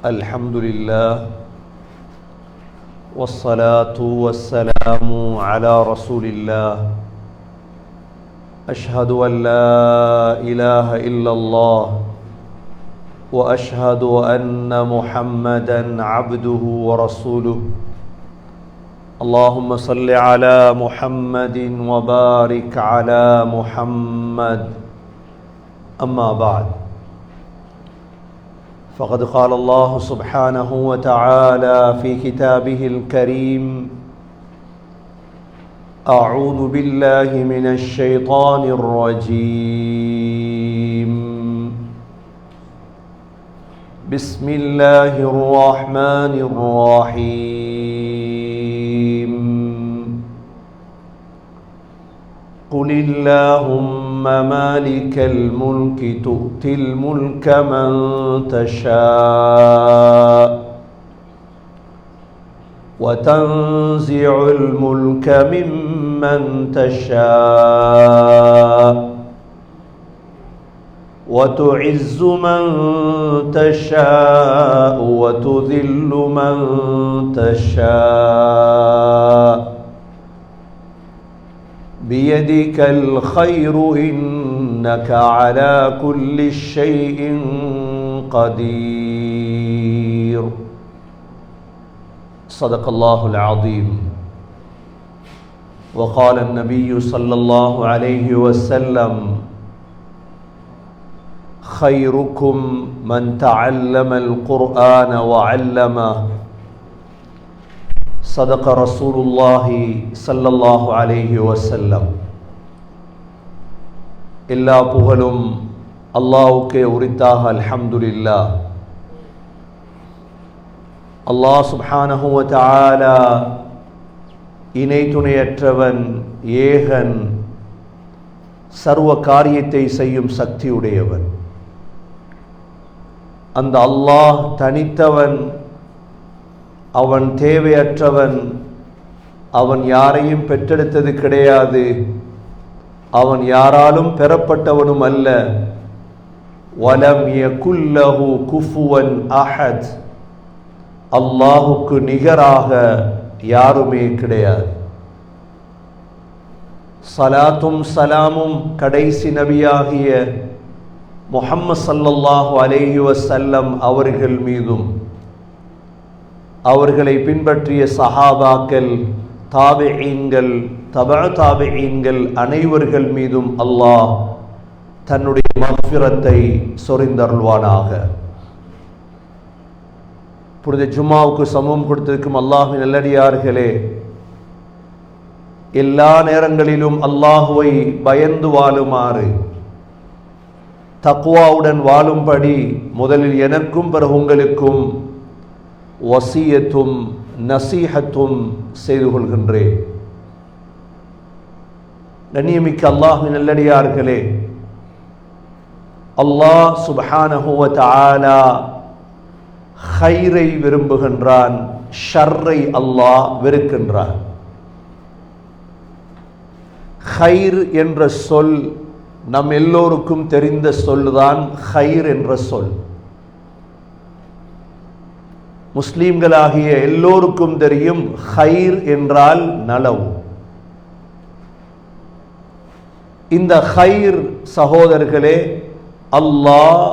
الحمد لله والصلاة والسلام على رسول الله أشهد أن لا إله إلا الله وأشهد أن محمدا عبده ورسوله اللهم صل على محمد وبارك على محمد أما بعد فقد قال الله سبحانه وتعالى في كتابه الكريم أعوذ بالله من الشيطان الرجيم بسم الله الرحمن الرحيم قل اللهم مالك الملك تؤتي الملك من تشاء وتنزع الملك ممن تشاء وتعز من تشاء وتذل من تشاء بيدك الخير إنك على كل شيء قدير صدق الله العظيم وقال النبي صلى الله عليه وسلم خيركم من تعلم القرآن وعلمه صدق رسول الله صلى الله عليه وسلم எல்லா புகழும் அல்லாஹ்வுக்கே உரித்தாக அல்ஹம்துலில்லாஹ். அல்லாஹ் சுப்ஹானஹு வ தஆலா இணை துணையற்றவன், ஏகன், சர்வ காரியத்தை செய்யும் சக்தியுடையவன். அந்த அல்லாஹ் தனித்தவன், அவன் தேவையற்றவன், அவன் யாரையும் பெற்றெடுத்தது கிடையாது, அவன் யாராலும் பெறப்பட்டவனும் அல்ல. வலம் யகுல் லஹு குஃபுவன் அஹத், அல்லாஹுக்கு நிகராக யாருமே கிடையாது. சலாத்தும் சலாமும் கடைசி நபியாகிய முஹம்மது ஸல்லல்லாஹு அலைஹி வஸல்லம் அவர்கள் மீதும், அவர்களை பின்பற்றிய சஹாபாக்கள், தாபிஈன்கள், தபஅ தாபிஈன்கள் அனைவர்கள் மீதும் அல்லாஹ் தன்னுடைய மக்ஃபிரத்தை சொரிந்தருள்வானாக. புனித ஜும்மாவுக்கு சமூகம் கொடுத்திருக்கும் அல்லாஹ்வின் நல்லடியார்களே, எல்லா நேரங்களிலும் அல்லாஹுவை பயந்து வாழுமாறு, தக்வாவுடன் வாழும்படி முதலில் எனக்கும் பிறகு உங்களுக்கும் வசியத்தும் நசீஹத்தும் செய்து கொள்கின்றேன். கண்ணியமிக்க அல்லாஹ்வின் நல்லடியார்களே, அல்லாஹ் சுப்ஹானஹு வ தஆலா ஹைரை விரும்புகின்றான், ஷர்ரை அல்லாஹ் வெறுக்கின்றான். ஹைர் என்ற சொல் நம் எல்லோருக்கும் தெரிந்த சொல்லுதான் ஹைர் என்ற சொல். முஸ்லீம்களாகிய எல்லோருக்கும் தெரியும் ஹைர் என்றால் நலவு. இந்த ஹைர் சகோதரர்களே, அல்லாஹ்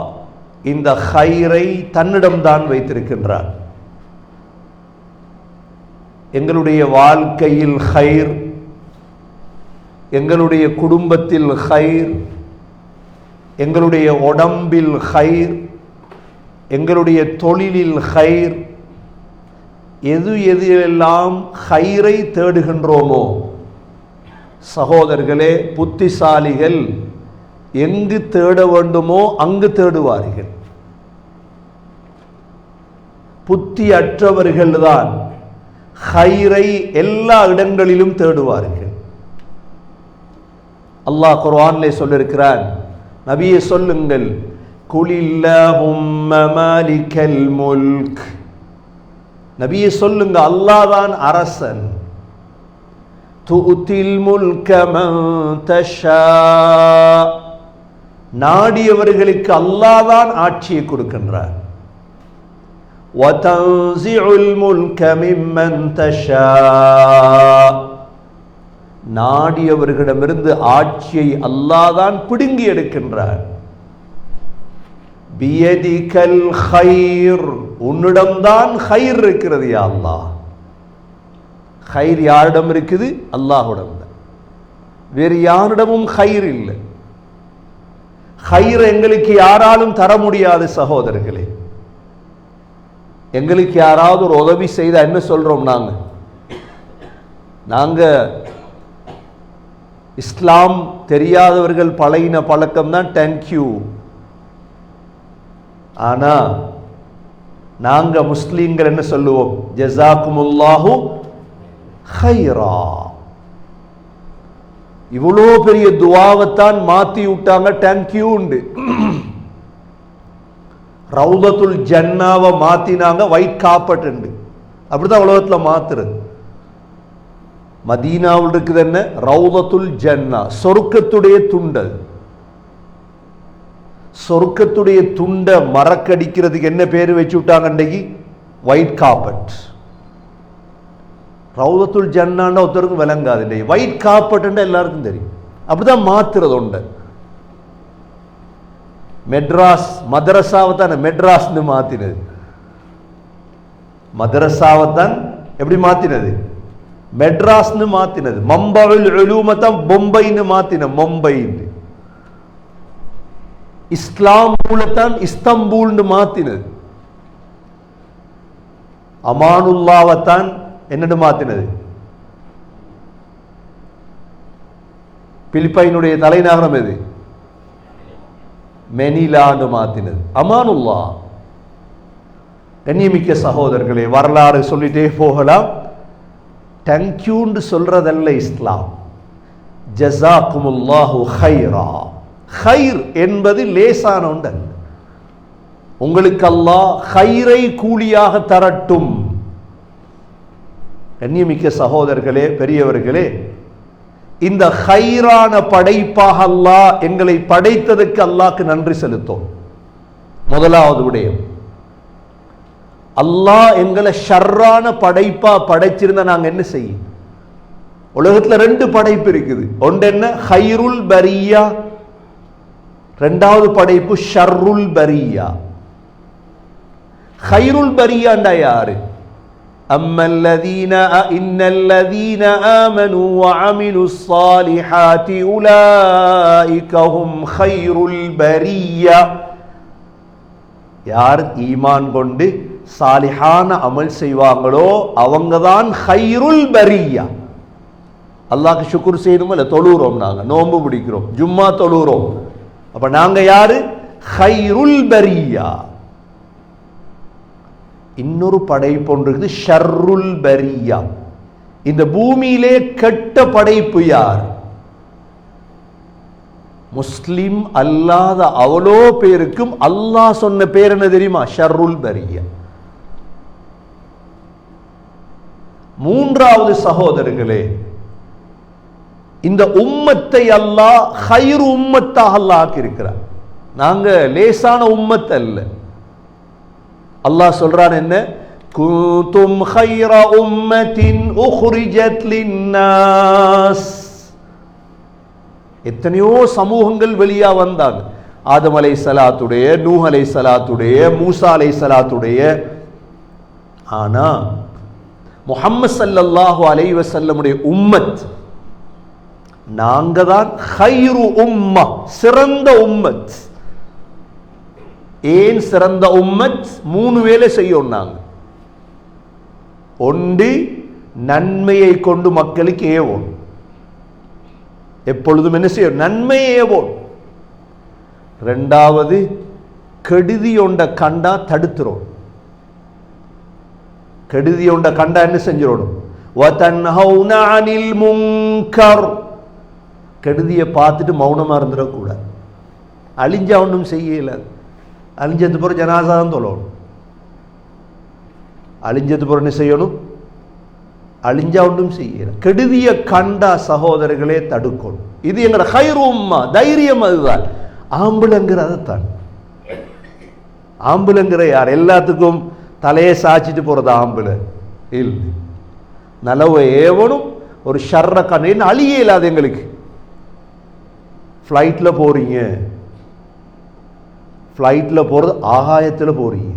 இந்த ஹைரை தன்னிடம்தான் வைத்திருக்கின்றார். எங்களுடைய வாழ்க்கையில் ஹைர், எங்களுடைய குடும்பத்தில் ஹைர், எங்களுடைய உடம்பில் ஹைர், எங்களுடைய தொழிலில் ஹைர், எது எதிலெல்லாம் ஹைரை தேடுகின்றோமோ சகோதரர்களே, புத்திசாலிகள் எங்கு தேட வேண்டுமோ அங்கு தேடுவார்கள். புத்தி அற்றவர்கள்தான் ஹைரை எல்லா இடங்களிலும் தேடுவார்கள். அல்லாஹ் குர்ஆனிலே சொல்லியிருக்கிறான், நபியே சொல்லுங்கள், குலில்லாஹும்ம மாலிகல் முல்க், நபியே சொல்லுங்க, அல்லாஹ் தான் அரசன். துஉத்தில் முல்க மன் தஷா, நாடியவர்களுக்கு அல்லாஹ் தான் ஆட்சியை கொடுக்கின்றார். وَتَنْزِعُ الْمُلْكَ مِمَّنْ تَشَاءُ நாடியவர்களிடமிருந்து ஆட்சியை அல்லாஹ் தான் பிடுங்கி எடுக்கின்றார். பியதிகல் கைர், உன்னிடம்தான் கைர் இருக்கிறது யா அல்லாஹ். கைர் யாரிடம் இருக்குது? அல்லாஹ்விடம் தான். வேறு யாரிடமும் கைர் இல்லை. கைர் எங்களுக்கு யாராலும் தர முடியாது சகோதரர்களே. எங்களுக்கு யாராவது ஒரு உதவி செய்தா என்ன சொல்றோம்? நாங்க இஸ்லாம் தெரியாதவர்கள் பழகின பழக்கம் தான் தேங்க்யூ. ஆனா நாங்க முஸ்லீம்கள் என்ன சொல்லுவோம்? ஜஸாக்குமுல்லாஹு கைரா. இவ்வளோ பெரிய துவாவைத்தான் மாத்தி விட்டாங்க தேங்க்யூ உண்டு. ரவுதத்துல் ஜன்னாவை மாத்தினாங்க ஒயிட் காப்பட் உண்டு. அப்படிதான் உலகத்தில் மாத்துறது. மதீனாவில் இருக்குது என்ன? ரவுதத்துல் ஜன்னா, சொர்க்கத்துடைய துண்டல். சொர்க்கத்துடைய துண்டை மறக்கடிக்கிறதுக்கு என்ன பேர் வச்சு விட்டாங்க அன்றைக்கு? White carpet. ரவுதத்துல் ஜன்னான்னா ஒருத்தருக்கும் விளங்காது. இல்லை, ஒயிட் காப்பட் எல்லாருக்கும் தெரியும். அப்படிதான் மாத்துறது உண்டு. மெட்ராஸ் மதரசாவை தான் மெட்ராஸ்னு மாத்தினது. மதரசாவை தான் எப்படி மாத்தினது? மெட்ராஸ்னு மாத்தினது. மம்பவுல் உலூமை தான் பொம்பைன்னு மாத்தின மும்பைன்னு. இஸ்லாம்தான் இஸ்தம்பூல்னு மாத்தினது. அமானுல்லாவைத்தான் என்னன்னு மாத்தினது? பிலிப்பைனுடைய தலைநகரம் எது? மெனிலான்னு மாத்தினது. அமானுல்லா. கண்ணியமிக்க சகோதரர்களே, வரலாறு சொல்லிட்டே போகலாம். தேங்க்யூன்னு சொல்றதல்ல இஸ்லாம். ஜஸாக்குமுல்லாஹு கைரா. கைர் என்பது லேசான ஒன்று. உங்களுக்கு அல்லாஹ் கைரை கூலியாக தரட்டும். கண்ணியமிக்க சகோதரர்களே, பெரியவர்களே, இந்த கைரான படைப்பாக அல்லாஹ் எங்களை படைத்ததற்கு அல்லாஹ்க்கு நன்றி செலுத்தும். முதலாவது விடயம், அல்லாஹ் எங்களை ஷர்ரான படைப்பா படைச்சிருந்தா நாங்க என்ன செய்யும்? உலகத்துல ரெண்டு படைப்பு இருக்குது. ஒன்று என்ன? ஹைருல் பரியா. ரெண்டாவது படைப்பு ஷர்ருல் பரியா. ஹைருல் பரியாண்டா யாரு? இன்னல்லதீன ஆமனு வஅமிலுஸ் ஸாலிஹாத்தி உலாயிக ஹும் ஹைருல் பரியா. யார் ஈமான் கொண்டு சாலிஹான அமல் செய்வாங்களோ அவங்க தான் ஹைருல் பரியா. அல்லாஹ்க்கு ஷுக்ர் செய்யணும். இல்ல, தொழுறோம், நாங்க நோன்பு பிடிக்கிறோம், ஜும்மா தொழுறோம். அப்ப நாங்க யாரு? ஹைருல் பரியா. இன்னொரு படைப்பு இருக்குது ஷர்ருல் பரியா. இந்த பூமியிலே கெட்ட படைப்பு யார்? முஸ்லிம் அல்லாத அவ்வளோ பேருக்கும் அல்லாஹ் சொன்ன பேர் என்ன தெரியுமா? ஷர்ருல் பரியா. மூன்றாவது சகோதரர்களே, இந்த உம்மத்தை அல்லாஹ் ஹைரு உம்மத்தாக அல்லாஹ் ஆக்கியிருக்கிறார். நாங்க லேசான உம்மத் அல்ல. அல்லாஹ் சொல்றான் என்ன? குந்தும் ஹைர உம்மத்தின் உஹ்ரிஜத் லின்னாஸ். எத்தனையோ சமூகங்கள் வெளியா வந்தாங்க. ஆதம் அலைஹிஸ்ஸலாத்துடைய, நூஹ் அலைஹிஸ்ஸலாத்துடைய, மூசா அலைஹிஸ்ஸலாத்துடைய. ஆனா முஹம்மது ஸல்லல்லாஹு அலைஹி வஸல்லமுடைய உம்மத், நாங்க தான் ஹைரு உம்மா, சிறந்த உம்மத். ஏன் சிறந்த உம்மத்? மூணு வேலை செய்யும். நாங்க ஒன்று, நன்மையை கொண்டு மக்களுக்கு ஏவோம். எப்பொழுதும் என்ன செய்யும்? நன்மையை ஏவோம். ரெண்டாவது, கெடுதி ஒண்ட கண்டா தடுத்துறோம். கெடுதி ஒண்ட கண்டா என்ன செஞ்சிடணும்? வதன்ஹௌன அனில் முன்கர். கெடுதியை பார்த்துட்டு மௌனமா இருந்துடக்கூடாது. அழிஞ்சா ஒன்றும் செய்யல. அழிஞ்சது பிறகு ஜனாசா தான் தொழணும். அழிஞ்சது பிறகு என்ன செய்யணும்? அழிஞ்சா ஒன்றும் செய்யல. கெடுதியை கண்டா சகோதரர்களே தடுக்கணும். இது எங்கட ஹைரு உம்மா, தைரியம். அதுதான் ஆம்புலங்கிற. அதைத்தான் ஆம்புலங்கிற யார்? எல்லாத்துக்கும் தலையை சாய்ச்சிட்டு போறது ஆம்பளை இல்லை. நலவை ஏவனும் ஒரு ஷர்ர கண்ணு அழியே இல்லாது. எங்களுக்கு ஃப்ளைட்டில் போறீங்க, ஃப்ளைட்டில் போகிறது ஆகாயத்தில் போறீங்க,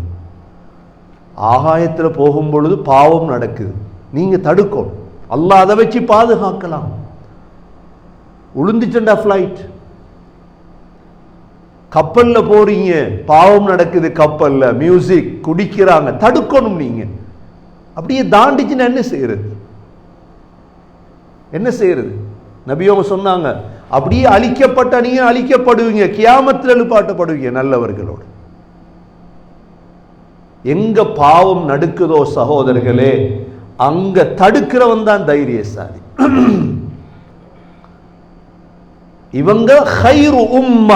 ஆகாயத்தில் போகும் பொழுது பாவம் நடக்குது, நீங்கள் தடுக்கணும். அல்லாஹ் அதை வச்சு பாதுகாக்கலாம். உளுந்துச்சுண்டா ஃப்ளைட். கப்பலில் போறீங்க, பாவம் நடக்குது கப்பலில், மியூசிக் குடிக்கிறாங்க, தடுக்கணும். நீங்கள் அப்படியே தாண்டிச்சுன்னா என்ன செய்யறது? என்ன செய்யறது? நபியோங்க சொன்னாங்க, அப்படியே அழிக்கப்பட்ட நீங்க அழிக்கப்படுவீங்க, கியாமத்தில் எழுப்பாட்டப்படுவீங்க நல்லவர்களோடு. எங்க பாவம் நடக்குதோ சகோதரர்களே, அங்க தடுக்கிறவன் தான் தைரியசாலி. இவங்க ஹைரு உம்ம,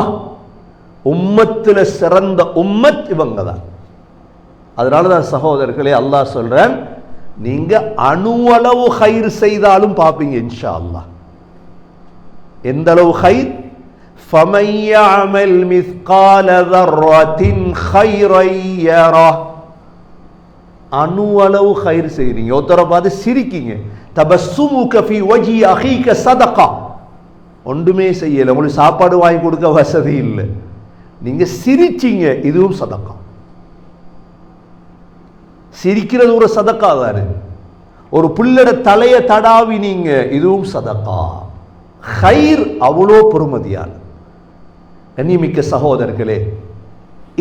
உம்மத்துல சிறந்த உம்மத் இவங்க தான். அதனாலதான் சகோதரர்களே அல்லாஹ் சொல்றேன், நீங்க அணுவளவு ஹைர் செய்தாலும் பார்ப்பீங்க இன்ஷா அல்லாஹ். எந்த அளவு ஹைர்? فَمَنْ يَعْمَلْ مِثْقَالَ ذَرَّةٍ خَيْرًا يَرَهُ. அணுவளவு ஹைர் செய்றீங்க, ஒருத்தரை பார்த்து சிரிக்கீங்க, தபஸ்ஸுமுக ஃபீ வஜ்ஹி அஹீக ஸதகா. ஒன்றுமே செய்யல, உங்களுக்கு சாப்பாடு வாங்கி கொடுக்க வசதி இல்லை, நீங்க சிரிச்சீங்க, இதுவும் சதகா. சிரிக்கிறது ஒரு சதகா தானே. ஒரு புள்ளட தலைய தடாவினீங்க, இதுவும் சதகா. ஹைர் அவ்வளோ பெருமதியான. கண்ணியமிக்க சகோதரர்களே,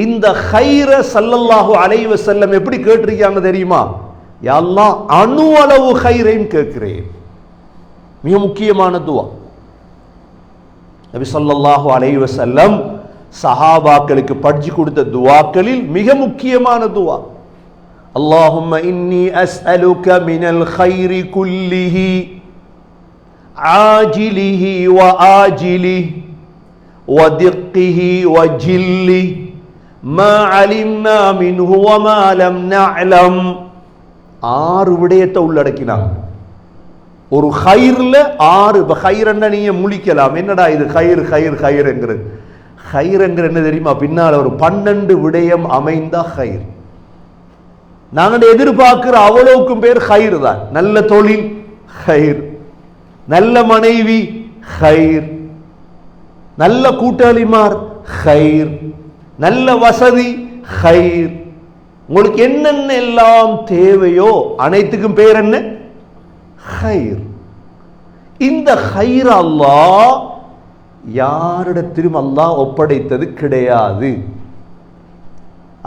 இந்த ஹைர ஸல்லல்லாஹு அலைஹி வஸல்லம் எப்படி கேட்டிருக்காங்க தெரியுமா? யா அல்லாஹ் அணு அளவு ஹைரையும் கேட்கிறேன். மிக முக்கியமான துவா. நபி ஸல்லல்லாஹு அலைஹி வஸல்லம் சஹாபாக்களுக்கு படிச்சு கொடுத்த துவாக்களில் மிக முக்கியமான துவா, அல்லாஹும்ம இன்னி அஸ்அலுக மினல் கைரி குல்லிஹி ஆஜிலிஹி வ ஆஜிலிஹி வ திக்கிஹி வ ஜில்லி மா அலிம்னா மின்ஹு வ மா லம் நஅலம். 6 விடயத்தை உள்ளடக்கினாங்க ஒரு ஹைர்ல. 6 ஹைரன்னா நீங்க முழிக்கலாம், என்னடா இது ஹைர் ஹைர் ஹைர்ங்கிறது. ஹைர்ங்கிற என்ன தெரியுமா? பின்னால ஒரு 12 விடயம் அமைந்த ஹைர். நாங்கள் எதிர்பார்க்கிற அவ்வளவுக்கும் பேர் ஹைர் தான். நல்ல தொழில் ஹைர், நல்ல மனைவி ஹைர், நல்ல கூட்டாளிமார் ஹைர், நல்ல வசதி ஹைர். உங்களுக்கு என்னென்ன எல்லாம் தேவையோ அனைத்துக்கும் பேர் என்ன? ஹைர். இந்த ஹைர் அல்லாஹ் யாரிடத்திலும் அல்லாஹ் ஒப்படைத்தது கிடையாது.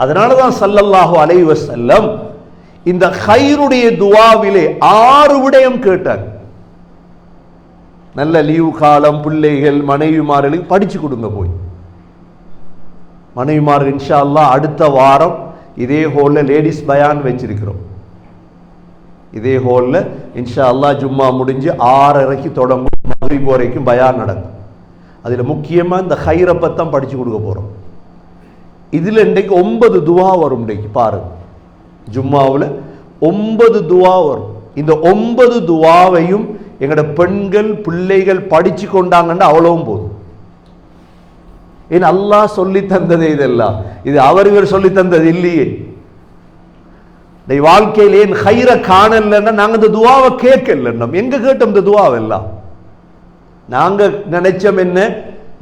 அதனாலதான் ஸல்லல்லாஹு அலைஹி வஸல்லம் இந்த ஹைருடைய துஆவிலே 6 விடயம் கேட்டார். நல்ல லீவு காலம், பிள்ளைகள், மனைவிமார்களுக்கு படிச்சு கொடுங்க. போய் மனைவிமார்கள் இன்ஷா அல்லாஹ் அடுத்த வாரம் இதே ஹோல்ல லேடிஸ் பயான் வச்சிருக்கிறோம். இதே ஹோல்ல இன்ஷா அல்லாஹ் ஜும்மா முடிஞ்சு 6:30க்கு தொடங்கும், மக்ரிப் வரைக்கும் பயான் நடக்கும். அதுல முக்கியமா இந்த ஹைரை பத்தம் படிச்சு கொடுக்க போறோம். இதுல இன்றைக்கு 9 துவா வரும். இன்றைக்கு பாருங்க, ஜும்மாவில் 9 துவா வரும். இந்த 9 துவாவையும் எங்களோட பெண்கள் பிள்ளைகள் படிச்சு கொண்டாங்கன்னா அவ்வளவும் போதும். ஏன் அல்லாஹ் சொல்லி தந்ததே இதெல்லாம், இது அவர்கள் சொல்லி தந்தது இல்லையே. வாழ்க்கையில் ஏன் ஹைர காணலன்னா நாங்க இந்த துவாவை கேட்கல. நம்ம எங்க கேட்டோம் இந்த துவாவெல்லாம்? நாங்க நினைச்சோம் என்ன,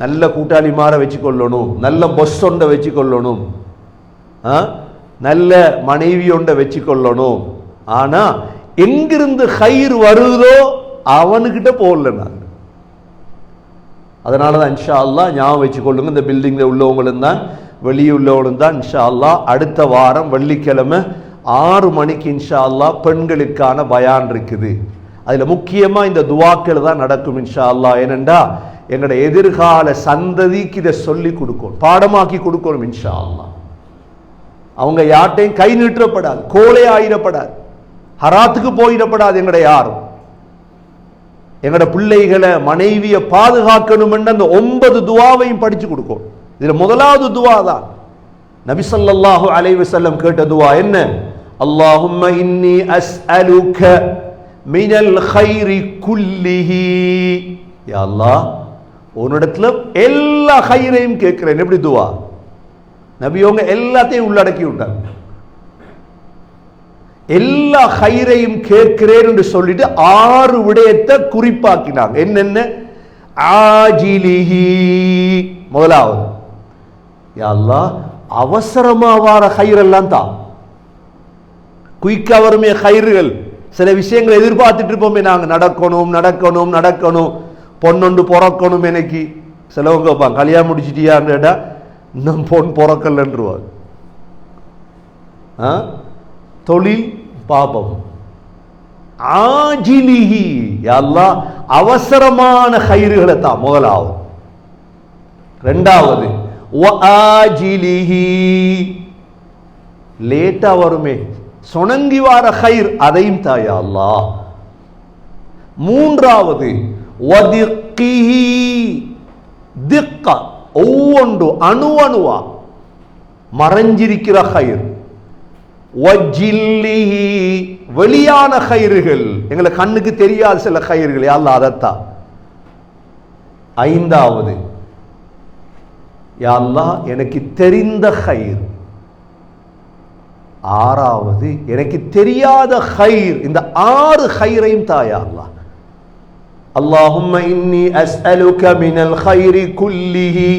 நல்ல கூட்டாளிமார வச்சுக்கொள்ளணும், நல்ல பொஸ் ஒன்றை வச்சுக்கொள்ளணும், நல்ல மனைவி ஒன்றை வச்சுக்கொள்ளணும். ஆனா எங்கிருந்து ஹைர் வருதோ அவனுக்கிட்ட போகல நாங்க. அதனாலதான் இன்ஷா அல்லாஹ் ஞாபகம் வச்சுக்கொள்ளுங்க, இந்த பில்டிங்ல உள்ளவங்களும் தான் வெளியே உள்ளவங்களும் தான் இன்ஷா அல்லாஹ் அடுத்த வாரம் வெள்ளிக்கிழமை 6 மணிக்கு இன்ஷா அல்லாஹ் பெண்களுக்கான பயான் இருக்குது. அதுல முக்கியமா இந்த துவாக்கள் தான் நடக்கும் இன்ஷா அல்லாஹ். ஏனென்றா எங்களோட எதிர்கால சந்ததிக்கு இதை சொல்லி கொடுக்கணும், பாடமாக்கி கொடுக்கணும் இன்ஷா அல்லாஹ். அவங்க யார்ட்டையும் கை நீட்டப்படாது, கோலை ஆயிடப்படாது, ஹராத்துக்கு போயிடப்படாது. எங்கட யாரும் எங்கட பிள்ளைகளை மனைவியை பாதுகாக்கணும் என்ற அந்த 9 துவாவையும் படிச்சு கொடுக்கும். இதுல முதலாவது துவா தான் நபி ஸல்லல்லாஹு அலைஹி வஸல்லம் கேட்ட துவா. என்ன? அல்லாஹும்ம இன்னி அஸ்அலுக மினல் கைரி குல்லிஹி. யா அல்லாஹ், உன்னிடத்துல எல்லா ஹைரையும் கேட்கிறேன். எப்படி துவா? நபியோங்க எல்லாத்தையும் உள்ளடக்கி விட்டாங்க. எல்லா ஹைரையும் கேட்கிறேன் என்று சொல்லிட்டு 6 விடயத்தை குறிப்பாக்கினாங்க. என்னென்ன? ஆஜிலிஹி, முதலாவது, யா அல்லாஹ் அவசரமா வார ஹைரெல்லாம் தான். குயிக்கா வருமே ஹைர்கள், சில விஷயங்களை எதிர்பார்த்துட்டு இருப்போமே நாங்க, நடக்கணும் நடக்கணும் நடக்கணும், பொண்ணொண்டு பிறக்கணும். எனக்கு சிலவங்க வைப்பாங்க, கல்யாணம் முடிச்சிட்டியான்னு கேட்டா இன்னும் பொன் பிறக்கலன்றுவாங்க. தொழில் பாபம். ஆஜிலிஹி, யா அல்லாஹ் அவசரமான ஹைர்களை தான் முதலாவது. இரண்டாவது வஆஜிலிஹி, லேட்டா வருமே சொனங்கி வார ஹைர் அதையும் தா யா அல்லாஹ். மூன்றாவது வதிக்கிஹி, திக்க ஒவ்வொன்று அணு அணுவா மறைஞ்சிருக்கிற ஹைர். வஜில்லிஹி, வெளியான ஹைர்கள், எங்களை கண்ணுக்கு தெரியாத சில ஹைர்கள், யா அல்லாஹ் அதத்தா. ஐந்தாவது யா அல்லாஹ் எனக்கு தெரிந்த ஹைர். ஆறாவது எனக்கு தெரியாத ஹைர். இந்த 6 ஹைரையும் தா யா அல்லாஹ். அல்லாஹும்ம இன்னி அஸ்அலுக மினல் ஹைரி குல்லிஹி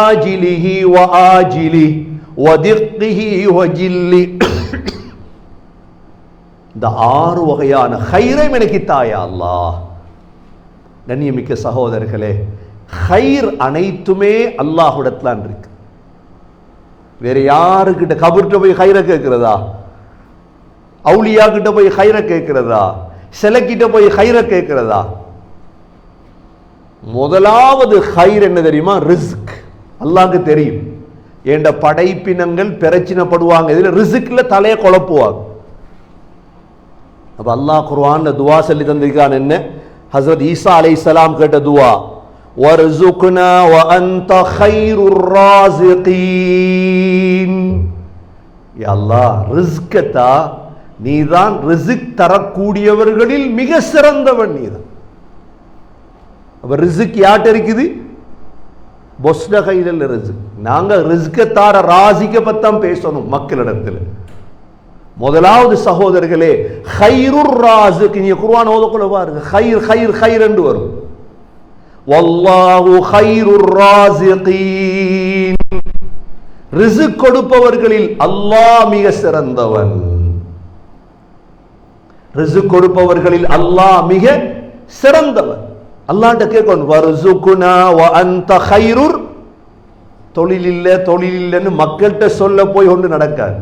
ஆஜிலிஹி வ ஆஜிலிஹி வதிக்கிஹி வஜில்லி. இந்த 6 வகையான ஹைரையும் எனக்கு தா யா அல்லாஹ். கண்ணியமிக்க சகோதரர்களே, ஹைர் அனைத்துமே அல்லாஹ்விடத்தான் இருக்கு. வேற யாருக்கிட்ட, கபர்கிட்ட போய் ஹைரை கேட்கிறதா? அவுலியா கிட்ட போய் ஹைரை கேட்கிறதா? சிலக்கிட்ட போய் ஹைரை கேட்கிறதா? முதலாவது ஹைர் என்ன தெரியுமா? ரிஸ்க். அல்லாஹ்க்கு தெரியும் என்ற படைப்பினங்கள் பிரச்சனைப்படுவாங்க, இதுல ரிஸ்க்ல தலையை குழப்புவாங்க. அப்ப அல்லாஹ் குர்ஆன்ல துவா சொல்லி தந்திருக்கான். என்ன? ஹஸரத் ஈசா அலைஹிஸ்ஸலாம் கேட்ட துவா, வர்ஸுக்னா வ அன்த கைருர் ராஸிகீன். யா அல்லாஹ் ரிஸ்கத்தா, நீதான் ரிஸ்க் தரக்கூடியவர்களில் மிக சிறந்தவன் நீதான். அப்ப ரிஸ்க் யார்ட்ட இருக்குது? பொஸ்ட கையில் ரிஸ்க். நாங்க ரிஸ்க தார ராசிக்க பத்தாம் பேசணும் மக்களிடத்தில். முதலாவது சகோதரர்களே, கைருர் ராஸிக். நீங்க குர்ஆன் ஓதக்குள்ள பாருங்க, கைர் கைர் கைர் என்று வரும். வல்லாஹு கைருர் ராஸிகீன். ரிஸ்க் கொடுப்பவர்களில் அல்லாஹ் மிக சிறந்தவன். ரிஸ்க் கொடுப்பவர்களில் அல்லாஹ் மிக சிறந்தவன். அல்லாஹ்ட்ட கேட்கணும், வர்ஸுக்னா வ அன்த கைருர். தொழில் இல்லைன்னு மக்கள்கிட்ட சொல்ல போய் ஒன்று நடக்காது,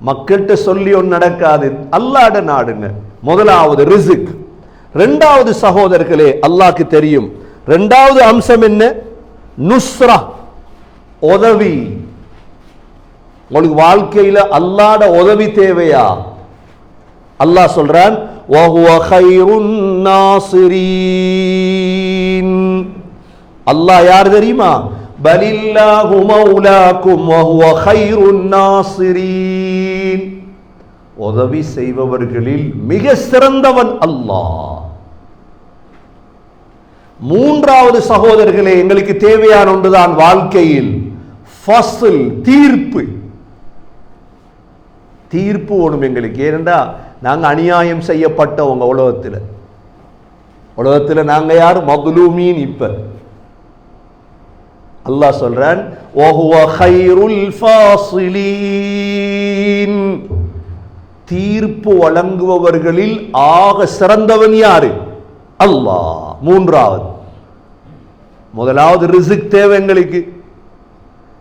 மக்கள்கிட்ட சொல்லி ஒன்று நடக்காது. அல்லாஹ்ட நாடுங்க. முதலாவது ரிஸ்க். இரண்டாவது சகோதரர்களே, அல்லாஹ்க்கு தெரியும் இரண்டாவது அம்சம் என்ன? நுஸ்ரா, உதவி. உங்களுக்கு வாழ்க்கையில அல்லாஹ்ட உதவி தேவையா? அல்லாஹ் சொல்றான், வஹுவ கைருன் நாஸிரீன். அல்லாஹ் யார் தெரியுமா? பலில்லாஹு மௌலாக்கும் வஹுவ கைருன் நாஸிரீன். உதவி செய்பவர்களில் மிக சிறந்தவன் அல்லாஹ். மூன்றாவது சகோதரர்களே, எங்களுக்கு தேவையான ஒன்றுதான் வாழ்க்கையில் ஃபஸ்ல், தீர்ப்பு. தீர்ப்பு ஓடும் எங்களுக்கு. ஏனென்றா நாங்க அநியாயம் செய்யப்பட்டவங்க உலகத்தில் நாங்க யார்? மதுலூமீன். இப்ப அல்லாஹ் சொல்றான், வஹுவ கைருல் ஃபாஸிலீன். தீர்ப்பு வழங்குபவர்களில் ஆக சிறந்தவன் யாரு? அல்லாஹ். மூன்றாவது, முதலாவது ரிஸ்க் தேவை எங்களுக்கு,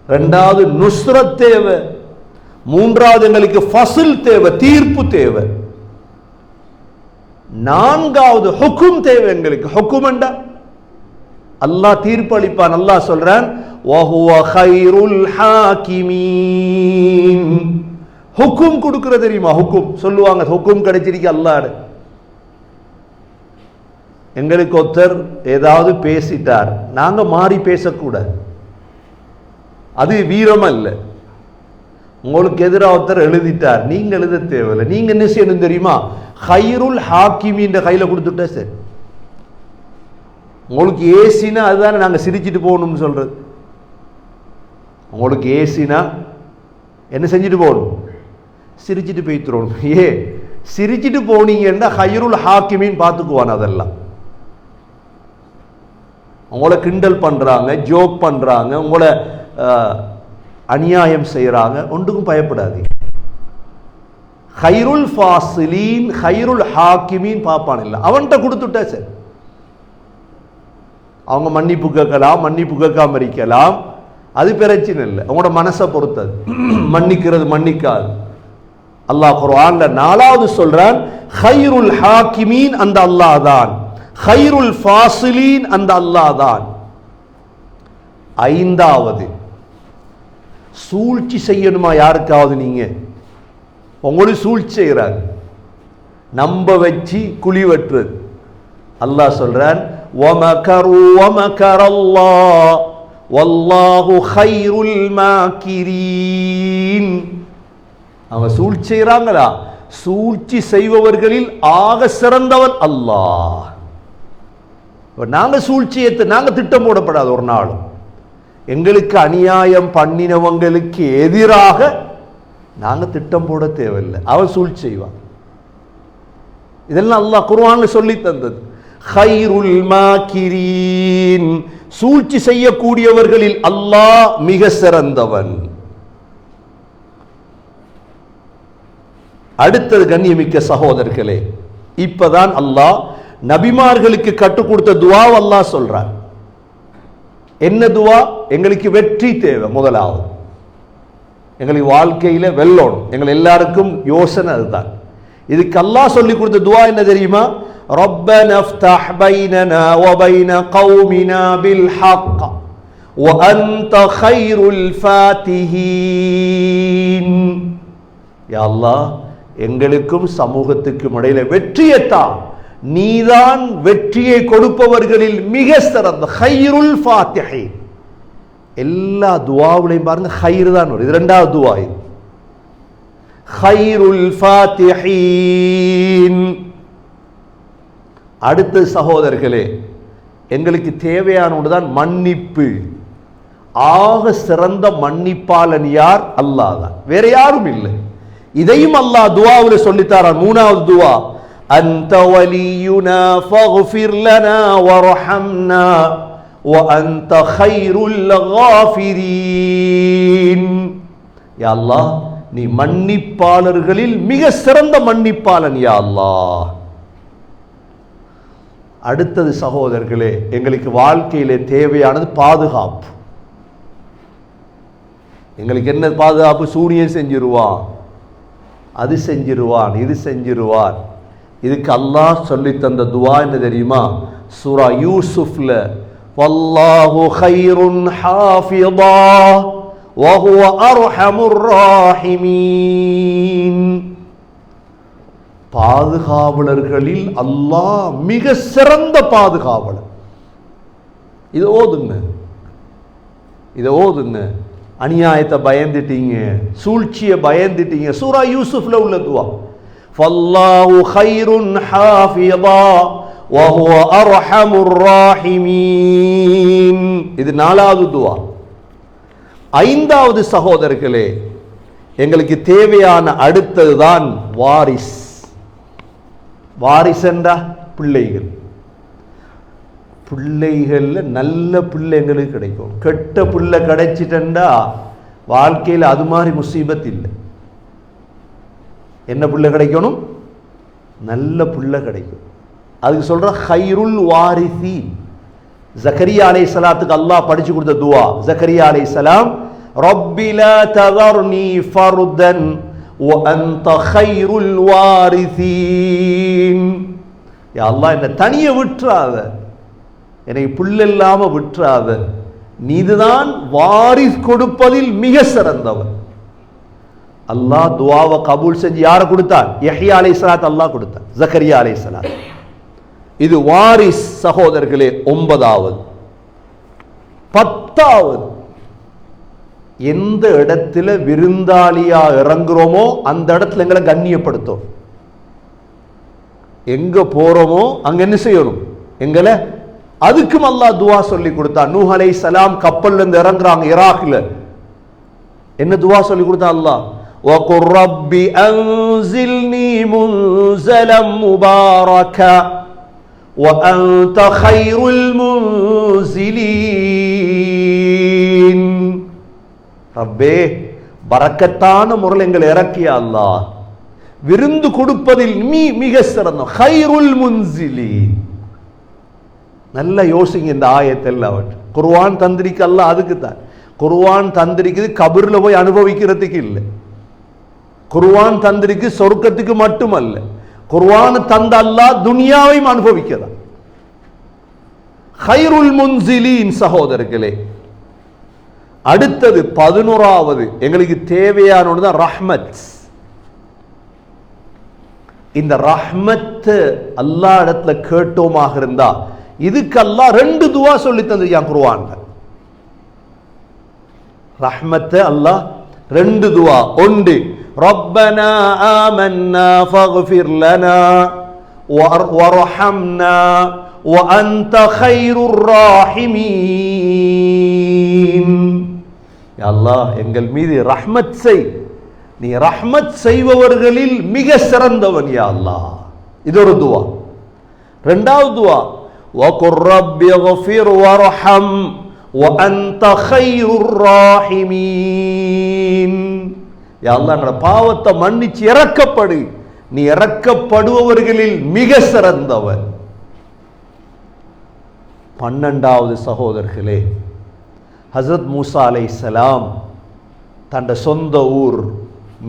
இரண்டாவது நுஸ்ரத் தேவை, மூன்றாவது எங்களுக்கு ஃபஸ்ல் தேவை, தீர்ப்பு தேவை, நான்காவது ஹுக்கும் தேவை எங்களுக்கு. ஹுக்கும் என்றா அல்லாஹ் தீர்ப்பு அளிப்பான். அல்லாஹ் சொல்றான், வஹுவ கைருல் ஹாகிமீன். ஹுக்கும் கொடுக்கிற தெரியுமா? ஹுக்கும் சொல்லுவாங்க, ஹுக்கும் கிடைச்சிருக்கு அல்லாஹ். எங்களுக்கு ஒருத்தர் ஏதாவது பேசிட்டார், நாங்க மாறி பேசக்கூடாது, அது வீரம் அல்ல. உங்களுக்கு எதிராக ஒருத்தர் எழுதிட்டார், நீங்க எழுத தேவையில்லை. நீங்க என்ன செய்யணும் தெரியுமா? கைருல் ஹாக்கிமின்ற கையில கொடுத்துட்டா சரி. உங்களுக்கு ஏசினா அதுதானே நாங்க சிரிச்சிட்டு போகணும்னு சொல்றது. உங்களுக்கு ஏசினா என்ன செஞ்சுட்டு போகணும்? சிரிச்சிட்டு போய்த்துறோம். சிரிச்சிட்டு போனீங்கன்னா ஹைருல் ஹாக்கிமின் பார்த்துக்குவான். அதெல்லாம் உங்களை கிண்டல் பண்றாங்க, ஜோக் பண்றாங்க, உங்களை அநியாயம் செய்யறாங்க, ஒன்றுக்கும் பயப்படாதீங்க. ஹைருல் ஃபாசிலீன் ஹைருல் ஹாக்கிமீன் பாப்பான் இல்லை, அவன்கிட்ட கொடுத்துட்டா சரி. அவங்க மன்னிப்பு கேட்கலாம், மன்னிப்பு கேட்காம இருக்கலாம், அது பிரச்சனை இல்லை, அவங்களோட மனசை பொறுத்தது. மன்னிக்கிறது மன்னிக்காது. அல்லாஹ் குர்ஆன்ல 4வது சொல்றான், ஹைருல் ஹாக்கிமீன் அந்த அல்லாஹ் தான், ஹைருல் ஃபாசிலீன் அந்த அல்லாஹ் தான். 5வது, சூழ்ச்சி செய்யணுமா யாருக்காவது? நீங்க உங்களுக்கு சூழ்ச்சி செய்கிறாங்க, நம்ப வச்சு குழி வெட்டுறது. அல்லாஹ் சொல்றான், வமகரு வமகரல்லாஹ் வல்லாஹு ஹைருல் மாக்கிரீன். அவங்க சூழ்ச்சி செய்கிறாங்களா? சூழ்ச்சி செய்பவர்களில் ஆக சிறந்தவன் அல்லாஹ். நாங்க சூழ்ச்சியத்தை நாங்க திட்டம் போடப்படாது ஒரு நாளும். எங்களுக்கு அநியாயம் பண்ணினவங்களுக்கு எதிராக நாங்க திட்டம் போட தேவையில்லை, அவன் சூழ்ச்சி செய்வான். இதெல்லாம் அல்லாஹ் குர்ஆன்ல சொல்லி தந்தது. ஹைருல் மாக்கிரீன், சூழ்ச்சி செய்யக்கூடியவர்களில் அல்லாஹ் மிக சிறந்தவன். அடுத்தது கண்ணியமிக்க சகோதரர்களே, இப்பதான் அல்லாஹ் நபிமார்களுக்கு கற்றுக் கொடுத்த துவா அல்லாஹ் சொல்றார். என்ன துவா? எங்களுக்கு வெற்றி தேவை. முதலாவது எங்களுக்கு வாழ்க்கையில வெல்லணும். எங்கள் எல்லாருக்கும் யோசனை அதுதான். இதுக்கு அல்லாஹ் சொல்லி கொடுத்த துவா என்ன தெரியுமா? ரப்பனா ஃப்தஹ் பைனனா வ பைன கௌமினா பில் ஹக் வ அன்த கைருல் ஃபாத்திஹீன். யா அல்லாஹ், எங்களுக்கும் சமூகத்துக்கும் இடையில வெற்றியத்தா, நீதான் வெற்றியை கொடுப்பவர்களில் மிக சிறந்த ஹைருல் ஃபாத்திஹீன். எல்லா துவாவிலையும் பாருங்க ஹைர் தான் வரும். இது 2வது துவா. இது ஹைருல் ஃபாத்திஹீன். அடுத்த சகோதரர்களே, எங்களுக்கு தேவையான ஒன்றுதான் மன்னிப்பு. ஆக சிறந்த மன்னிப்பாளன் யார்? அல்லாஹ் தான், வேற யாரும் இல்லை. இதையும் அல்லாஹ் துவாவில் சொல்லித்தாரான். 3வது துவா, அன்த வலியுனா ஃபக்ஃபிர் லனா வர்ஹம்னா வ அன்த கைருல் காஃபிரீன். யா அல்லாஹ், நீ மன்னிப்பாளர்களில் மிக சிறந்த மன்னிப்பாளன் யா அல்லாஹ். அடுத்தது சகோதரர்களே, எங்களுக்கு வாழ்க்கையிலே தேவையானது பாதுகாப்பு. எங்களுக்கு என்ன பாதுகாப்பு? சூனியம் செஞ்சிருவான், அது செஞ்சிருவான், இது செஞ்சிருவான். இதுக்கு அல்லாஹ் சொல்லி தந்த துவா என்ன தெரியுமா? சூரா யூசுஃப்ல, வல்லாஹு கைருன் ஹாஃபிதா வ ஹுவ அர்ஹமுர் ராஹிமீன். பாதுகாவலர்களில் அல்லாஹ் மிக சிறந்த பாதுகாவலர். இதை ஓதுங்க, இதை ஓதுங்க. அநியாயத்தை பயந்துட்டீங்க, சூழ்ச்சியை பயந்துட்டீங்க, சூரா யூசுஃப்ல உள்ள துவா, ஃபல்லாஹு கைருன் ஹாஃபிதா வ ஹுவ அர்ஹமுர் ராஹிமீன். இது 4வது துவா. 5வது சகோதரர்களே, எங்களுக்கு தேவையான அடுத்ததுதான் வாரிஸ். வாரிஸ் என்றா பிள்ளைகள். பிள்ளைகள்ல நல்ல பிள்ளைங்களுக்கு கிடைக்கும். கெட்ட பிள்ளை கிடைச்சிட்டா வாழ்க்கையில் அது மாதிரி முசீபத் இல்லை. என்ன பிள்ளை கிடைக்கணும்? நல்ல பிள்ளை கிடைக்கும். அதுக்கு சொல்ற ஹைருல் வாரிசீன். ஜக்கரியா அலைஹிஸ்ஸலாத்துக்கு அல்லாஹ் படிச்சு கொடுத்த துவா. ஜக்கரியா அலைஹிஸ்ஸலாம், ரப்பி லா ததர்னி ஃபர்தன் வ அன்த கைருல் வாரிசீன். யா அல்லாஹ், என்னை தனியே விட்டுறாத, என்னை புல் இல்லாம விட்டுறாத, நீதுதான் வாரிஸ் கொடுப்பதில் மிக சிறந்தவன். அல்லாஹ் துவாவை கபூல் செஞ்சு யாரை கொடுத்தான்? யஹ்யா அலைஹிஸ்ஸலாத் அல்லாஹ் கொடுத்தான், ஜக்கரியா அலைஹிஸ்ஸலாம். இது வாரிஸ் சகோதரர்களே. 9வது. 10வது, எந்த இடத்துல விருந்தாளியா இறங்குறோமோ அந்த இடத்துல எங்களை கண்ணியப்படுத்தும். எங்க போறோமோ அங்க என்ன செய்யணும்? எங்களை அதுக்கும் அல்லாஹ் துவா சொல்லி கொடுத்தான். நூஹ் அலைஹிஸ்ஸலாம் கப்பல்ல இருந்து இறங்குறாங்க ஈராக்ல. என்ன துவா சொல்லி கொடுத்தான் அல்லாஹ்? وَقُلْ رَبِّ أَنْزِلْنِي مُنْزَلًا مُبَارَكًا وَأَنْتَ خَيْرُ الْمُنْزِلِينَ. ரப்பே, பரக்கத்தான முறையில் எங்களை இறக்கிய அல்லாஹ், விருந்து கொடுப்பதில் நீ மிக சிறந்த ஹைருல் முன்சிலீன். நல்லா யோசிங்க இந்த ஆயத்தெல்லாம். குர்ஆன் தந்திரிக்க அல்லாஹ் அதுக்கு தான். குர்ஆன் தந்திரிக்குது கபர்ல போய் அனுபவிக்கிறதுக்கு இல்லை. குர்ஆன் தந்திரிக்கு சொர்க்கத்துக்கு மட்டுமல்ல, குர்ஆன் தந்த அல்லாஹ் துனியாவையும் அனுபவிக்கிறான். ஹைருல் முன்சிலீன். சகோதரர்களே, அடுத்தது 11வது எங்களுக்கு தேவையானது தான் ரஹ்மத். இந்த ரஹ்மத் அல்லாஹ் இடத்துல கேட்டோமாக இருந்தா இதுக்கு அல்லாஹ் 2 துஆ சொல்லி தந்திருக்கான் குர்ஆன்ல. ரஹ்மத் அல்லாஹ் 2 துஆ. ஒன்று, ரப்பனா ஆமன்னா ஃபக்ஃபிர் லனா வர்ஹம்னா வஅன்த கைருர் ராஹிமீன். யா அல்லாஹ், எங்கள் மீது ரஹ்மத் செய், நீ ரஹ்மத் செய்பவர்களில் மிக சிறந்தவன் யா அல்லாஹ். இது ஒரு துஆ. இரண்டாவது துஆ, வகுர் ரப்பிக்ஃபிர் வர்ஹம் வஅன்த கைருர் ராஹிமீன். யா அல்லாஹ், எங்கட பாவத்தை மன்னிச்சு இரக்கப்படு, நீ இரக்கப்படுபவர்களில் மிக சிறந்தவன். 12வது சகோதரர்களே, ஹஸரத் மூசா அலைஹிஸ்ஸலாம் தன் சொந்த ஊர்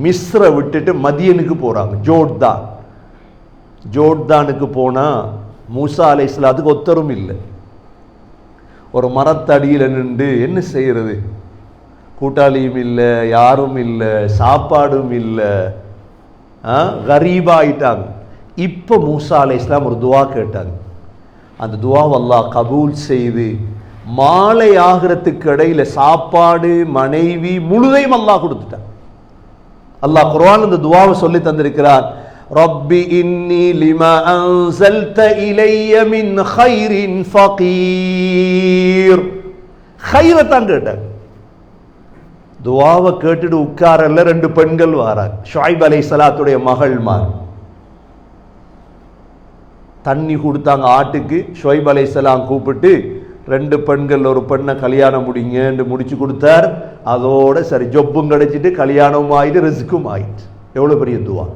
மிஸ்ர விட்டுட்டு மதியனுக்கு போறாங்க. ஜோர்தானுக்கு போனா மூசா அலைஹிஸ்ஸலாத்துக்கு ஒத்தரும் இல்லை. ஒரு மரத்தடியில் நின்று என்ன செய்யறது, கூட்டாளியும் இல்லை, யாரும் இல்லை, சாப்பாடும் இல்லை, கரீபாயிட்டாங்க. இப்போ மூசா அலைஹிஸ்ஸலாம் ஒரு துவா கேட்டாங்க. அந்த துவாவை அல்லாஹ் கபூல் செய்து மாலை ஆகிறதுக்கு இடையில சாப்பாடு, மனைவி முழுதையும் அல்லாஹ் கொடுத்துட்டான். அல்லாஹ் குர்ஆன் இந்த துவாவை சொல்லி தந்திருக்கிறார். ரப்பி இன்னி லிமா அன்ஸல்த இலைய மின் கைரின் ஃபகீர். கைரத்தான் கேட்டாங்க. துவாவை கேட்டுட்டு உட்காரல்ல 2 பெண்கள் வாராங்க, ஷுஐப் அலைஹிஸ்ஸலாத்துடைய மகள்மார். தண்ணி கொடுத்தாங்க ஆட்டுக்கு. ஷுஐப் அலைஹிஸ்ஸலாம் கூப்பிட்டு 2 பெண்கள் ஒரு பெண்ணை கல்யாணம் முடிங்கன்னு முடிச்சு கொடுத்தார். அதோட சரி, ஜொப்பும் கிடைச்சிட்டு கல்யாணமும் ஆயிட்டு ரிஸ்க்கும் ஆயிட்டு. எவ்வளவு பெரிய துவா!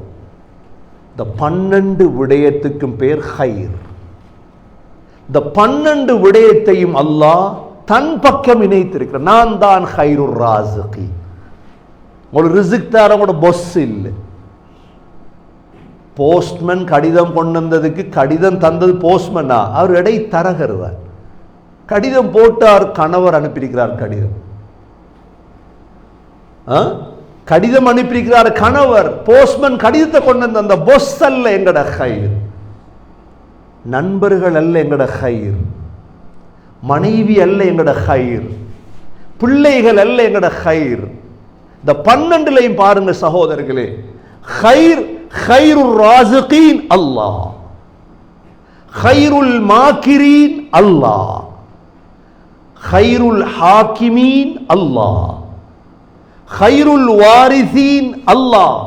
இந்த 12 விடயத்துக்கும் பேர் ஹைர். இந்த 12 விடயத்தையும் அல்லாஹ் தன் பக்கம் இணைத்திருக்கிற. நான் தான் ஹைருர் ராஸிகி. உங்களுக்கு ரிஸ்க் தரவோட பொஸ் இல்லை. போஸ்ட்மேன் கடிதம் கொண்டு வந்ததுக்கு கடிதம் தந்தது போஸ்ட்மேனா? அவர் இடை தரகருவார். கடிதம் போட்டார், கணவர் அனுப்பியிருக்கிறார். கடிதம் அனுப்பியிருக்கிறார் கணவர். போஸ்ட்மேன் கடிதத்தை கொண்டு வந்த அந்த பொஸ் அல்ல எங்கட ஹைர். நண்பர்கள் அல்ல எங்கட ஹைர். மனைவி அல்ல எங்கட ஹைர். பிள்ளைகள் அல்ல எங்கட ஹைர். இந்த 12லையும் பாருங்க சகோதரர்களே, ஹைர் ஹைருர் ராஸிகீன் அல்லாஹ், ஹைருல் மாக்கிரீன் அல்லாஹ், ஹைருல் ஹாக்கிமீன் அல்லாஹ், ஹைருல் வாரிசீன் அல்லாஹ்,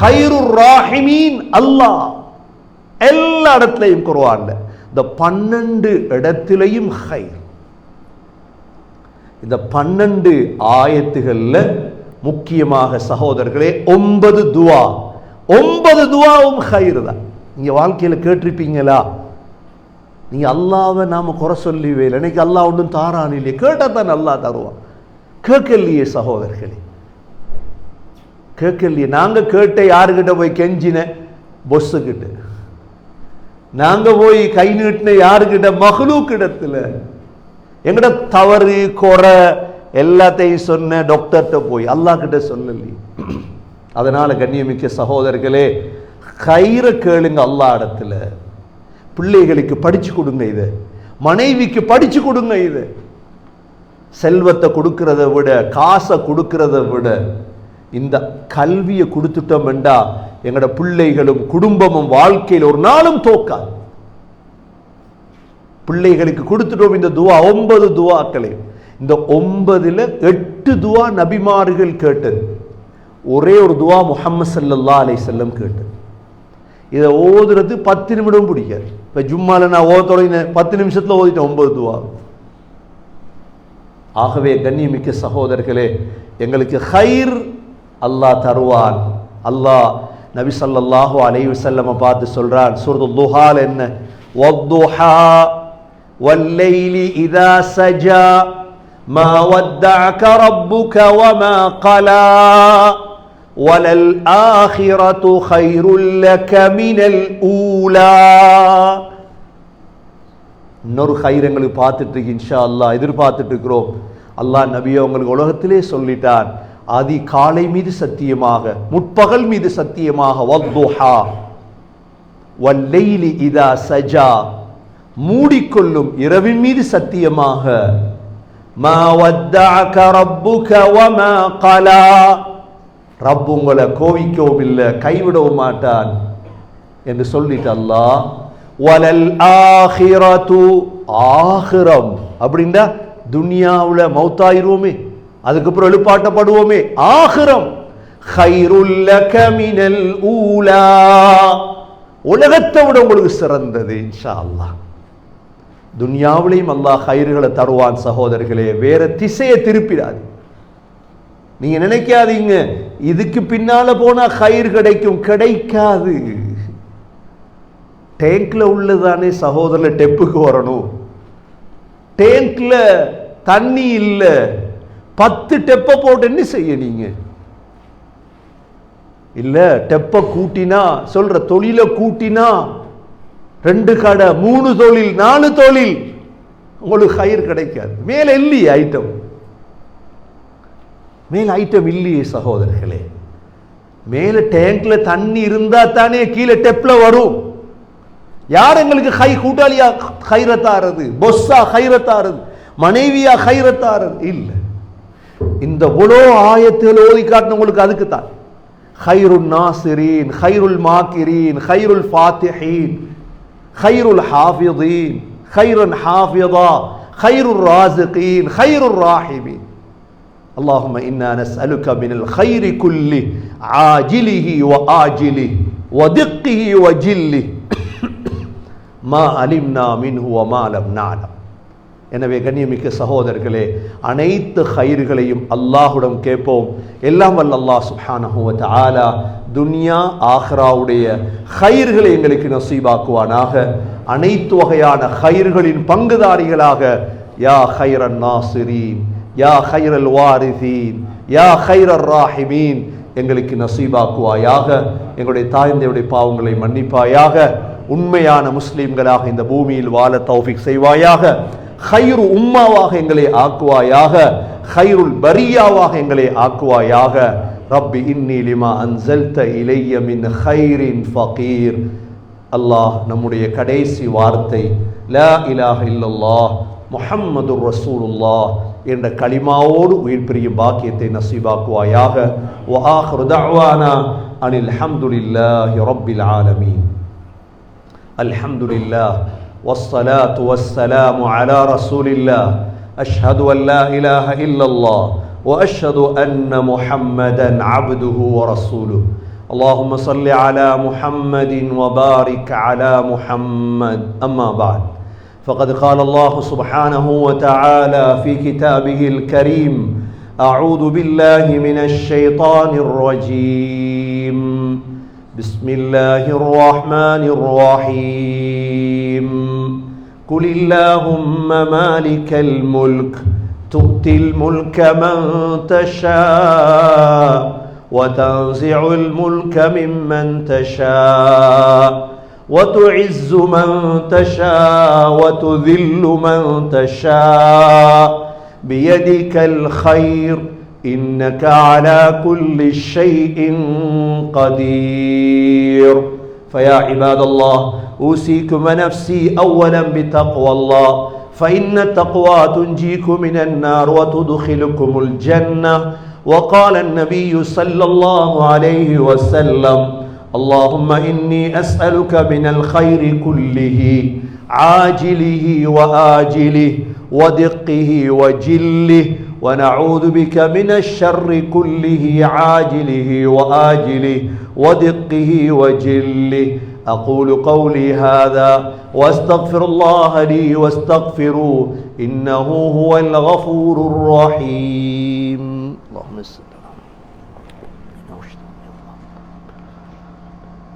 ஹைருர் ராஹிமீன் அல்லாஹ். எல்லா இடத்துலையும் குர்ஆன்ல இந்த 12 இடத்திலையும் ஹைர். இந்த 12 ஆயத்துகள்ல முக்கியமாக சகோதரர்களே 9 துஆ. 9 துஆவும் ஹைர் தான். நீங்க வாழ்க்கையில கேட்டிருப்பீங்களா? நீங்க அல்லாஹ்வை நாம குறை சொல்லிவே இல்லை, எனக்கு அல்லாஹ் ஒன்றும் தாரான் இல்லையே. கேட்டா தான் அல்லாஹ் தருவான். கேட்கலையே சகோதரர்களே, கேட்கலையே. நாங்க கேட்ட யாருக்கிட்ட போய் கெஞ்சின? பொஸ்ஸு கிட்ட. நாங்க போய் கை நீட்டின யாருக்கிட்ட? மஹ்லூக் இடத்துல. எங்கட தவறு குறை எல்லாத்தையும் சொன்ன டாக்டர்கிட்ட போய், அல்லாஹ் கிட்ட சொல்லலையே. அதனால கண்ணியமிக்க சகோதரர்களே, கயிற கேளுங்க அல்லாஹ் இடத்துல. பிள்ளைகளுக்கு படிச்சு கொடுங்க, இதை மனைவிக்கு படிச்சு கொடுங்க. இது செல்வத்தை கொடுக்கிறத விட, காசை கொடுக்கிறத விட இந்த கல்வியை கொடுத்துட்டோம் என்றா எங்கட பிள்ளைகளும் குடும்பமும் வாழ்க்கையில் ஒரு நாளும் தோக்காது. பிள்ளைகளுக்கு கொடுத்துட்டோம் இந்த துவா. 9 துவாக்களை. இந்த 9ல் 8 துவா நபிமார்கள் கேட்டது. ஒரே ஒரு துவா முஹம்மது ஸல்லல்லாஹு அலைஹி வஸல்லம் கேட்டு. இதை ஓதுறது 10 நிமிடம் பிடிக்காது. இப்போ ஜும்மால நான் ஓதத்தொடங்கின 10 நிமிஷத்தில் ஓதிட்டேன் 9 துவா. ஆகவே கண்ணியமிக்க சகோதரர்களே, எங்களுக்கு ஹைர் அல்லாஹ் தருவான். அல்லாஹ் நபி ஸல்லல்லாஹு அலைஹி வஸல்லம் பார்த்து சொல்றான் சூரத்துல் துஹால என்ன, வத்துஹா வல்லைலி இதா சஜா மா வத்தஅக ரப்புக வமா கலா வலல் ஆகிரத்து கைருல் லக மினல் ஊலா. இன்னொரு ஹைர் எங்களுக்கு பார்த்துட்டு இருக்கு, இன்ஷா அல்லாஹ் எதிர்பார்த்துட்டு இருக்கிறோம். அல்லாஹ் நபியை உங்களுக்கு உலகத்திலே சொல்லிட்டான், அதி காலை மீது சத்தியமாக, முற்பகல் மீது சத்தியமாக, வத்துஹா வல்லைலி இதா சஜா மூடிக்கொள்ளும் இரவின் மீது சத்தியமாக, மா வத்தஅக ரப்புக வமா கலா ரப் உங்களை கோவிக்கவும் இல்லை கைவிடவும் மாட்டான் என்று சொல்லிட்டு அல்லாஹ் வலல் ஆகிரத்து ஆகிரம் அப்படின்னா துனியாவில் மௌத்தாயிருவோமே, அதுக்கப்புறம் எழுப்பாட்டப்படுவோமே, ஆகிரம் கைருல் லக மினல் ஊலா உலகத்தை விட உங்களுக்கு சிறந்தது இன்ஷா அல்லாஹ். துனியாவிலையும் அல்லாஹ் ஹைர்களை தருவான் சகோதரர்களே. வேற திசையை திருப்பிடாது. நீங்க நினைக்காதீங்க இதுக்கு பின்னால போனா ஹைர் கிடைக்கும், கிடைக்காது. டேங்க்ல உள்ளதானே சகோதரர் டெப்புக்கு வரணும். டேங்க்ல தண்ணி இல்ல, 10 டெப்ப போட்டு என்ன செய்ய நீங்க? இல்ல டெப்ப கூட்டினா சொல்ற தொழில கூட்டினா 2 கடை 3 தொழில் 4 தொழில் உங்களுக்கு ஹைர் கிடைக்காது. மேல இல்லையே ஐட்டம், மேல ஐட்டம் இல்லையே சகோதரர்களே. மேல டேங்க்ல தண்ணி இருந்தா தானே கீழே டெப்ல வரும். யார் எங்களுக்கு கூட்டாளியா ஹைரத்தாரது, பொஸ்ஸா ஹைரத்தாரது, மனைவியா ஹைரத்தாரது இல்ல. இந்த உலோ ஆயத்தில் ஓதி காட்டின உங்களுக்கு அதுக்கு தான் ஹைருல் நாசிரீன், ஹைருல் மாக்கிரீன், ஹைருல் ஃபாத்திஹீன், ஹைருல் ஹாஃபிதீன், ஹைருல் ஹாஃபிதா, ஹைருல் ராஸிகீன், ஹைருல் ராஹிமீன். اللهم إنا نسألك من الخير كله عاجله وآجله ودقه وجله ما علمنا منه وما لم نعلم. எனவே கண்ணியமிக்க சகோதரர்களே, அனைத்து ஹைர்களையும் அல்லாஹ்விடம் கேட்போம். எல்லாம் வல்ல அல்லாஹ் சுப்ஹானஹு வ தஆலா துன்யா ஆஹிராவுடைய ஹைர்களை எங்களுக்கு நசீபாக்குவானாக. அனைத்து வகையான ஹைர்களின் பங்குதாரிகளாக யா ஹைரன் நாசிரீன், யா ஹைரல் வாரிசீன், யா ஹைரர் ராஹிமீன் எங்களுக்கு நசீபாக்குவாயாக. எங்களுடைய தாய்ந்தருடைய பாவங்களை மன்னிப்பாயாக. உண்மையான முஸ்லிம்களாக இந்த பூமியில் வாழ தௌஃபீக் செய்வாயாக. ஹைரு உம்மாவாக எங்களை ஆக்குவாயாக. ஹைருல் பரியாவாக எங்களை ஆக்குவாயாக. ரப்பி இன்னி லிமா அன்ஸல்த இலைய மின் ஹைரின் ஃபகீர். அல்லாஹ் நம்முடைய கடைசி வார்த்தை லா இலாஹ இல்லல்லாஹ் முஹம்மதுர் ரசூலுல்லாஹ் என்ற கலிமாவோடு உயிர் பிரியும் பாக்கியத்தை நசீபாக்குவாயாக. வ ஆகிரு தஅவானா அனில் ஹம்துலில்லாஹி ரப்பில் ஆலமீன். அல்ஹம்துலில்லாஹ் والصلاة والسلام على رسول الله أشهد أن لا إله إلا الله وأشهد أن محمدا عبده ورسوله. اللهم صل على محمد وبارك على محمد. أما بعد فقد قال الله سبحانه وتعالى في كتابه الكريم أعوذ بالله من الشيطان الرجيم بسم الله الرحمن الرحيم قل اللهم مالك الملك تؤتي الملك من تشاء وتنزع الملك ممن تشاء وتعز من تشاء وتذل من تشاء بيدك الخير إنك على كل شيء قدير. فيا عباد الله أوصيكم ونفسي أولا بتقوى الله فإن التقوى تنجيكم من النار وتدخلكم الجنة. وقال النبي صلى الله عليه وسلم اللهم إني أسألك من الخير كله عاجله وآجله ودقه وجله ونعوذ بك من الشر كله عاجله وآجله ودقه وجله. أقول قولي هذا واستغفر الله لي واستغفروه إنه هو الغفور الرحيم. اللهم صل على محمد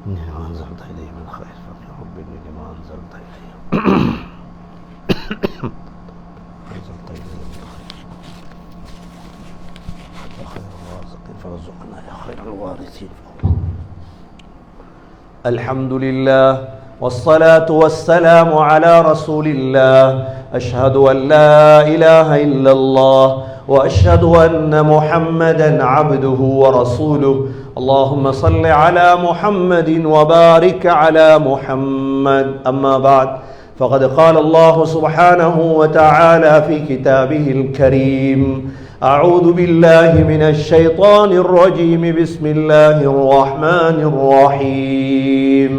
ما أنزلت إليه من خير فقل رب إني لما أنزلت إليه أنزلت إليه من خير الرازقين فارزقنا يا خير الوارثين. الحمد لله والصلاة والسلام على رسول الله. أشهد أن لا إله إلا الله وأشهد أن محمدا عبده ورسوله. اللهم صل على محمد وبارك على محمد. أما بعد فقد قال الله سبحانه وتعالى في كتابه الكريم: أعوذ بالله من الشيطان الرجيم. بسم الله الرحمن الرحيم.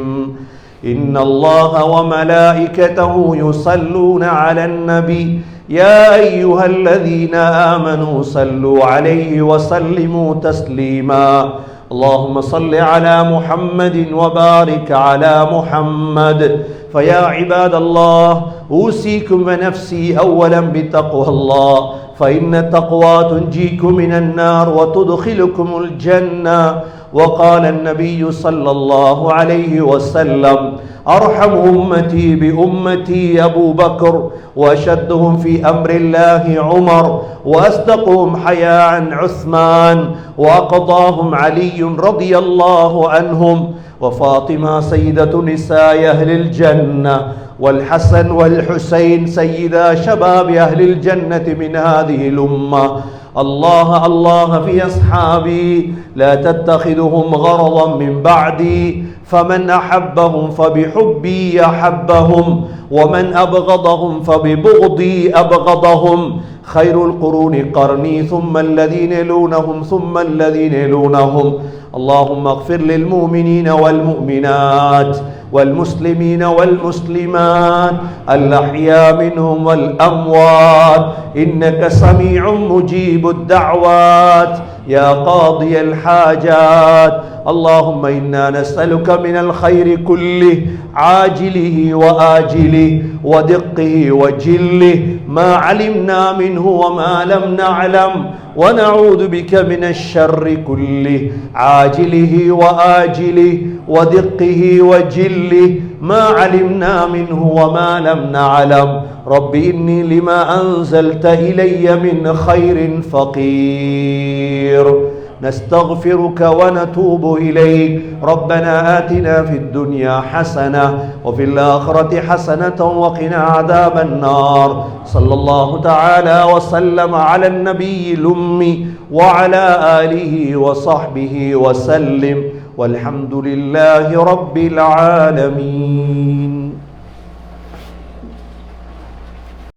إن الله وملائكته يصلون على النبي يا أيها الذين آمنوا صلوا عليه وسلموا تسليما. اللهم صل على محمد وبارك على محمد. فيا عباد الله، أوصيكم ونفسي أولا بتقوى الله، فإن التقوى تنجيكم من النار وتدخلكم الجنة. وقال النبي صلى الله عليه وسلم: أرحم أمتي بأمتي أبو بكر، وأشدهم في أمر الله عمر، وأصدقهم حياء عثمان، وأقضاهم علي رضي الله عنهم، وفاطمة سيدة نساء أهل الجنة، والحسن والحسين سيدا شباب أهل الجنة من هذه الأمة. الله الله في أصحابي، لا تتخذهم غرضا من بعدي، فمن أحبهم فبحبي أحبهم، ومن أبغضهم فببغضي أبغضهم. خير القرون قرني، ثم الذين يلونهم ثم الذين يلونهم. اللهم اغفر للمؤمنين والمؤمنات والمسلمين والمسلمات الأحياء منهم والأموات، إنك سميع مجيب الدعوات يا قاضي الحاجات. اللهم إنا نسألك من الخير كله عاجله وآجله ودقه وجله، ما علمنا منه وما لم نعلم، ونعوذ بك من الشر كله عاجله وآجله ودقه وجله، ما علمنا منه وما لم نعلم. رب إني لما أنزلت إلي من خير فقير. نستغفرك ونتوب إليك. ربنا آتنا في الدنيا حسنة وفي الآخرة حسنة وقنا عذاب النار. صلى الله تعالى وسلم على النبي الأمي وعلى آله وصحبه وسلم، والحمد لله رب العالمين.